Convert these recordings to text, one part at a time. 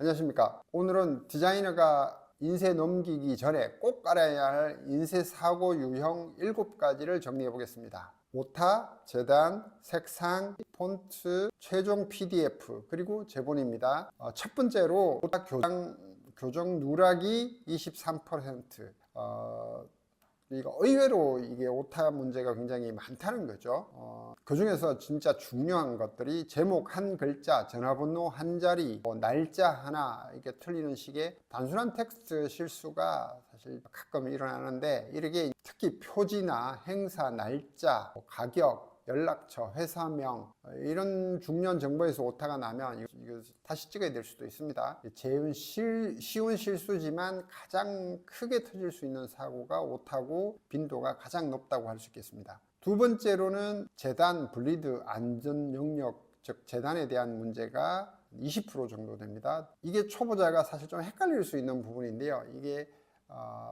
안녕하십니까. 오늘은 디자이너가 인쇄 넘기기 전에 꼭 알아야 할 인쇄 사고 유형 7가지를 정리해 보겠습니다. 오타, 재단, 색상, 폰트, 최종 PDF, 그리고 제본입니다. 첫 번째로 오타 교정 누락이 23%. 이거 의외로 이게 오타 문제가 굉장히 많다는 거죠. 그 중에서 진짜 중요한 것들이 제목 한 글자, 전화번호 한 자리, 날짜 하나 이게 틀리는 식의 단순한 텍스트 실수가 사실 가끔 일어나는데, 이렇게 특히 표지나 행사, 날짜, 가격, 연락처, 회사명 이런 중요한 정보에서 오타가 나면 이거 다시 찍어야 될 수도 있습니다. 제일 쉬운 실수지만 가장 크게 터질 수 있는 사고가 오타고 빈도가 가장 높다고 할 수 있겠습니다. 두 번째로는 재단, 블리드, 안전 영역, 즉 재단에 대한 문제가 20% 정도 됩니다. 이게 초보자가 사실 좀 헷갈릴 수 있는 부분인데요. 이게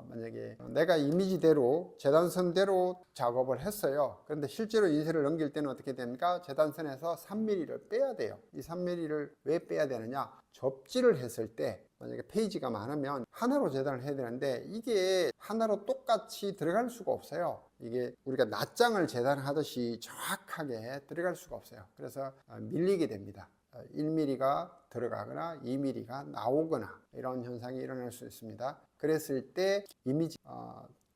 만약에 내가 이미지대로 재단선대로 작업을 했어요. 그런데 실제로 인쇄를 넘길 때는 어떻게 됩니까? 재단선에서 3mm를 빼야 돼요. 이 3mm를 왜 빼야 되느냐? 접지를 했을 때 만약에 페이지가 많으면 하나로 재단을 해야 되는데, 이게 하나로 똑같이 들어갈 수가 없어요. 이게 우리가 낱장을 재단하듯이 정확하게 들어갈 수가 없어요. 그래서 밀리게 됩니다. 1mm가 들어가거나 2mm가 나오거나 이런 현상이 일어날 수 있습니다. 그랬을 때 이미지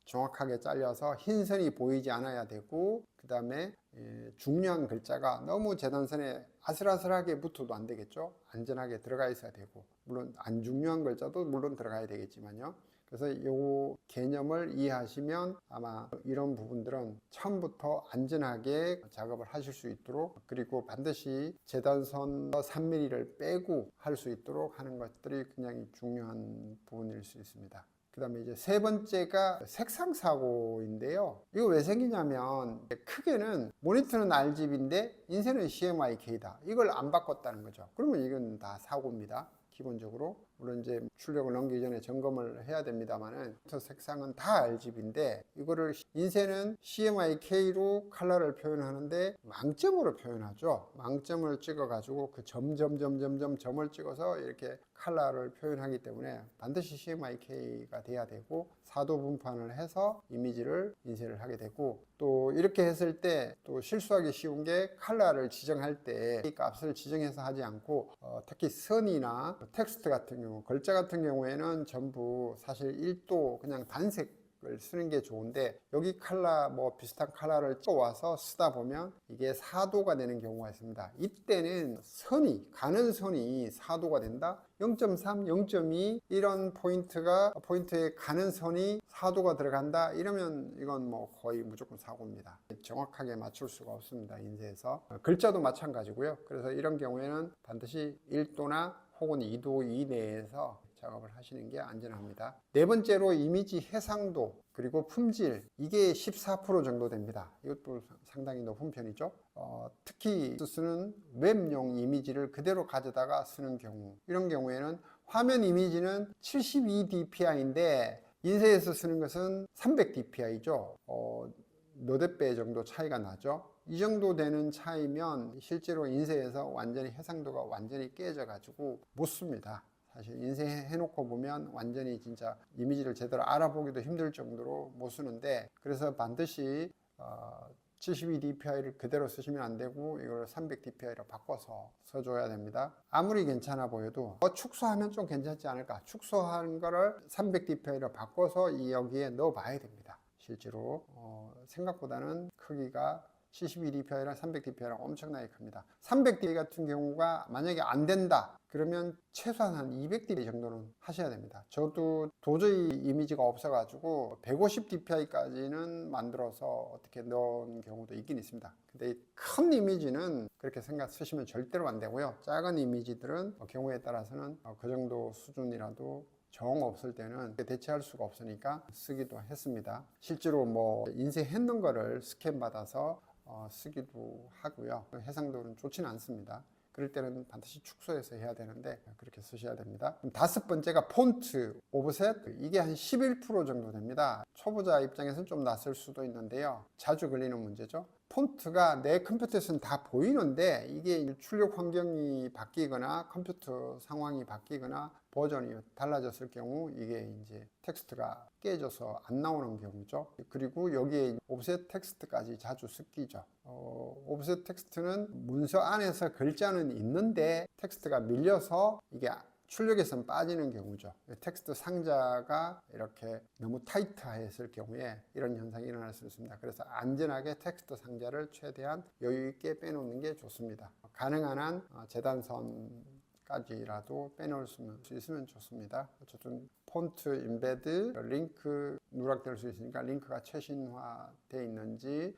정확하게 잘려서 흰 선이 보이지 않아야 되고, 그 다음에 중요한 글자가 너무 재단선에 아슬아슬하게 붙어도 안 되겠죠. 안전하게 들어가 있어야 되고, 물론 안 중요한 글자도 물론 들어가야 되겠지만요. 그래서 이 개념을 이해하시면 아마 이런 부분들은 처음부터 안전하게 작업을 하실 수 있도록, 그리고 반드시 재단선 3mm를 빼고 할 수 있도록 하는 것들이 굉장히 중요한 부분일 수 있습니다. 그 다음에 이제 세 번째가 색상 사고인데요. 이거 왜 생기냐면, 크게는 모니터는 RGB인데 인쇄는 CMYK다. 이걸 안 바꿨다는 거죠. 그러면 이건 다 사고입니다. 기본적으로. 물론 이제 출력을 넘기기 전에 점검을 해야 됩니다만은, 색상은 다 RGB인데 이거를 인쇄는 CMYK로 컬러를 표현하는데 망점으로 표현하죠. 망점을 찍어 가지고 그 점을 찍어서 이렇게 컬러를 표현하기 때문에 반드시 CMYK가 돼야 되고, 4도 분판을 해서 이미지를 인쇄를 하게 되고, 또 이렇게 했을 때 또 실수하기 쉬운 게, 컬러를 지정할 때 이 값을 지정해서 하지 않고 특히 선이나 텍스트 같은 경우, 글자 같은 경우에는 전부 사실 1도 그냥 단색을 쓰는 게 좋은데, 여기 컬러 비슷한 컬러를 찍어와서 쓰다 보면 이게 4도가 되는 경우가 있습니다. 이때는 가는 선이 4도가 된다? 0.3, 0.2 이런 포인트에 가는 선이 4도가 들어간다? 이러면 이건 거의 무조건 사고입니다. 정확하게 맞출 수가 없습니다, 인쇄에서. 글자도 마찬가지고요. 그래서 이런 경우에는 반드시 1도나 혹은 2도 이내에서 작업을 하시는 게 안전합니다. 네 번째로 이미지 해상도, 그리고 품질, 이게 14% 정도 됩니다. 이것도 상당히 높은 편이죠. 특히 쓰는 웹용 이미지를 그대로 가져다가 쓰는 경우, 이런 경우에는 화면 이미지는 72dpi인데 인쇄해서 쓰는 것은 300dpi죠. 너댓 배 정도 차이가 나죠. 이 정도 되는 차이면 실제로 인쇄해서 완전히 해상도가 완전히 깨져 가지고 못 씁니다. 사실 인쇄해놓고 보면 완전히 진짜 이미지를 제대로 알아보기도 힘들 정도로 못 쓰는데, 그래서 반드시 72dpi를 그대로 쓰시면 안 되고 이걸 300dpi로 바꿔서 써줘야 됩니다. 아무리 괜찮아 보여도 축소하면 좀 괜찮지 않을까, 축소한 거를 300dpi로 바꿔서 여기에 넣어 봐야 됩니다. 실제로 생각보다는 크기가 72dpi랑 300dpi랑 엄청나게 큽니다. 300dpi 같은 경우가 만약에 안 된다 그러면 최소한 한 200dpi 정도는 하셔야 됩니다. 저도 도저히 이미지가 없어 가지고 150dpi까지는 만들어서 어떻게 넣은 경우도 있긴 있습니다. 근데 큰 이미지는 그렇게 쓰시면 절대로 안 되고요. 작은 이미지들은 경우에 따라서는 그 정도 수준이라도 정 없을 때는 대체할 수가 없으니까 쓰기도 했습니다. 실제로 인쇄했는 거를 스캔 받아서 쓰기도 하고요. 해상도는 좋지는 않습니다. 그럴 때는 반드시 축소해서 해야 되는데 그렇게 쓰셔야 됩니다. 다섯 번째가 폰트, 오프셋, 이게 한 11% 정도 됩니다. 초보자 입장에서는 좀 낯설 수도 있는데요. 자주 걸리는 문제죠. 폰트가 내 컴퓨터에서는 다 보이는데 이게 출력 환경이 바뀌거나 컴퓨터 상황이 바뀌거나 버전이 달라졌을 경우 이게 이제 텍스트가 깨져서 안 나오는 경우죠. 그리고 여기에 오프셋 텍스트까지 자주 섞이죠. 오프셋 텍스트는 문서 안에서 글자는 있는데 텍스트가 밀려서 이게 출력에선 빠지는 경우죠. 텍스트 상자가 이렇게 너무 타이트했을 경우에 이런 현상이 일어날 수 있습니다. 그래서 안전하게 텍스트 상자를 최대한 여유 있게 빼놓는 게 좋습니다. 가능한 한 재단선까지라도 빼놓을 수 있으면 좋습니다. 어쨌든 폰트 임베드, 링크 누락될 수 있으니까 링크가 최신화되어 있는지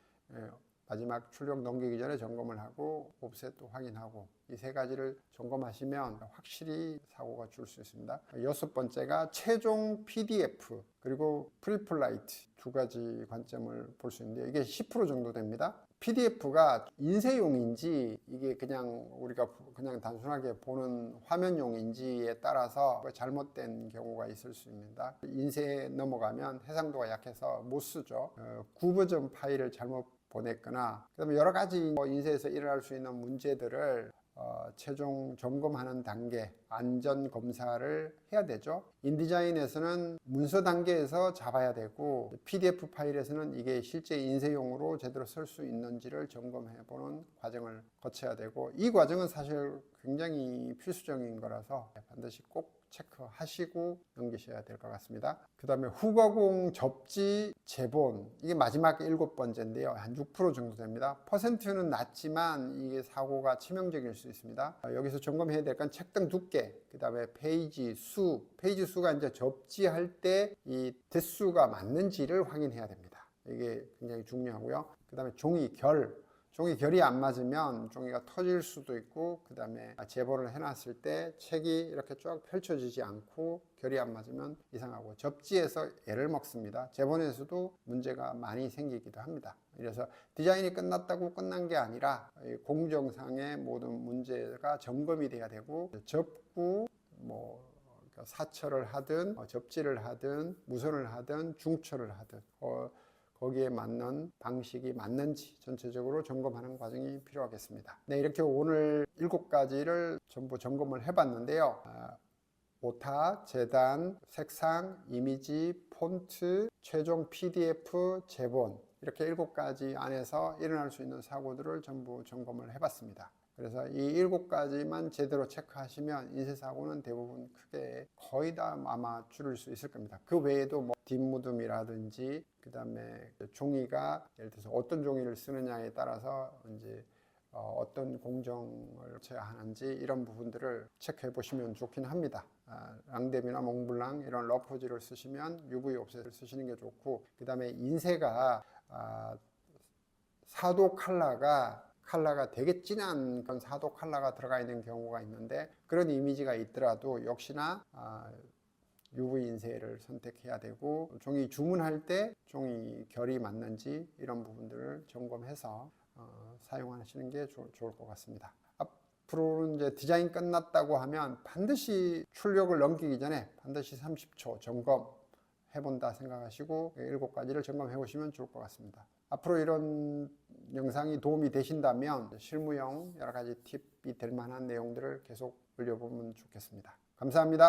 마지막 출력 넘기기 전에 점검을 하고 오프셋도 확인하고 이 세 가지를 점검하시면 확실히 사고가 줄 수 있습니다. 여섯 번째가 최종 PDF 그리고 프리플라이트 두 가지 관점을 볼 수 있는데 이게 10% 정도 됩니다. PDF가 인쇄용인지 이게 그냥 우리가 그냥 단순하게 보는 화면용인지에 따라서 잘못된 경우가 있을 수 있습니다. 인쇄에 넘어가면 해상도가 약해서 못 쓰죠. 구버전 파일을 잘못 보냈거나 그다음에 여러 가지 인쇄에서 일어날 수 있는 문제들을 최종 점검하는 단계 안전 검사를 해야 되죠. 인디자인에서는 문서 단계에서 잡아야 되고 PDF 파일에서는 이게 실제 인쇄용으로 제대로 쓸 수 있는지를 점검해 보는 과정을 거쳐야 되고 이 과정은 사실 굉장히 필수적인 거라서 반드시 꼭 체크하시고 넘기셔야 될 것 같습니다. 그 다음에 후가공 접지 재본 이게 마지막 7번째인데요. 한 6% 정도 됩니다. 퍼센트는 낮지만 이게 사고가 치명적일 수 있습니다. 여기서 점검해야 될 건 책등 두께, 그 다음에 페이지 수가 이제 접지할 때 이 대수가 맞는지를 확인해야 됩니다. 이게 굉장히 중요하고요. 그 다음에 종이 결이 안 맞으면 종이가 터질 수도 있고 그 다음에 제본을 해놨을 때 책이 이렇게 쭉 펼쳐지지 않고 결이 안 맞으면 이상하고 접지에서 애를 먹습니다. 제본에서도 문제가 많이 생기기도 합니다. 그래서 디자인이 끝났다고 끝난 게 아니라 공정상의 모든 문제가 점검이 돼야 되고 접구 사철을 하든 접지를 하든 무선을 하든 중철을 하든 거기에 맞는 방식이 맞는지 전체적으로 점검하는 과정이 필요하겠습니다. 네, 이렇게 오늘 7가지를 전부 점검을 해봤는데요. 오타, 재단, 색상, 이미지, 폰트, 최종 PDF, 제본 이렇게 7가지 안에서 일어날 수 있는 사고들을 전부 점검을 해봤습니다. 그래서 이 7가지만 제대로 체크하시면 인쇄사고는 대부분 크게 거의 다 아마 줄일 수 있을 겁니다. 그 외에도 뒷무덤이라든지 그 다음에 종이가 예를 들어서 어떤 종이를 쓰느냐에 따라서 이제 어떤 공정을 쳐야 하는지 이런 부분들을 체크해 보시면 좋긴 합니다. 랑뎀이나 몽블랑 이런 러퍼지를 쓰시면 UV 옵셋을 쓰시는 게 좋고 그 다음에 인쇄가 사도 칼라가 되게 진한 그런 사도 컬러가 들어가 있는 경우가 있는데 그런 이미지가 있더라도 역시나 UV 인쇄를 선택해야 되고 종이 주문할 때 종이 결이 맞는지 이런 부분들을 점검해서 사용하시는 게 좋을 것 같습니다. 앞으로는 이제 디자인 끝났다고 하면 반드시 출력을 넘기기 전에 반드시 30초 점검해 본다 생각하시고 7가지를 점검해 보시면 좋을 것 같습니다. 앞으로 이런 영상이 도움이 되신다면 실무용 여러 가지 팁이 될 만한 내용들을 계속 올려보면 좋겠습니다. 감사합니다.